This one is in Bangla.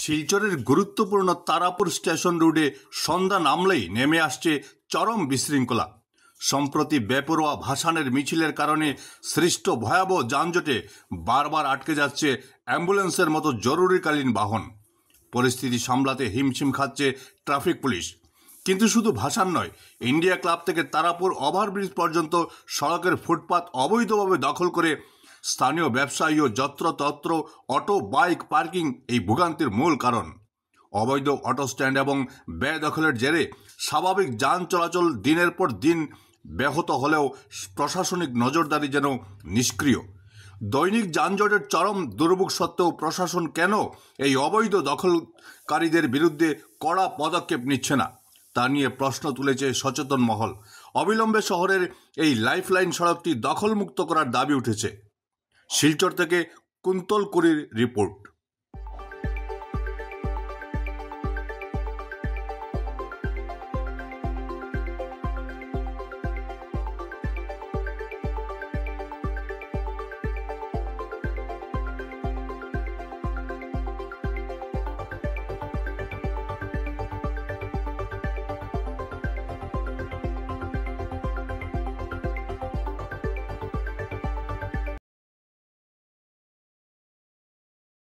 শিলচরের গুরুত্বপূর্ণ তারাপুর স্টেশন রোডে সন্ধ্যা নামলেই নেমে আসছে চরম বিশৃঙ্খলা। সম্প্রতি বেপরোয়া ভাসানের মিছিলের কারণে সৃষ্ট ভয়াবহ যানজটে বারবার আটকে যাচ্ছে অ্যাম্বুলেন্সের মতো জরুরিকালীন বাহন। পরিস্থিতি সামলাতে হিমশিম খাচ্ছে ট্রাফিক পুলিশ। কিন্তু শুধু ভাসান নয়, ইন্ডিয়া ক্লাব থেকে তারাপুর ওভারব্রিজ পর্যন্ত সড়কের ফুটপাত অবৈধভাবে দখল করে স্থানীয় ব্যবসায়ী ও যত্রতত্র অটো বাইক পার্কিং এই ভোগান্তির মূল কারণ। অবৈধ অটো স্ট্যান্ড এবং বেদখলের জেরে স্বাভাবিক যান চলাচল দিনের পর দিন ব্যাহত হলেও প্রশাসনিক নজরদারি যেন নিষ্ক্রিয়। দৈনিক যানজটের চরম দুর্ভোগ সত্ত্বেও প্রশাসন কেন এই অবৈধ দখলকারীদের বিরুদ্ধে কড়া পদক্ষেপ নিচ্ছে না, তা নিয়ে প্রশ্ন তুলেছে সচেতন মহল। অবিলম্বে শহরের এই লাইফলাইন সড়কটি দখলমুক্ত করার দাবি উঠেছে। শিলচর থেকে কুন্তল কুরির রিপোর্ট।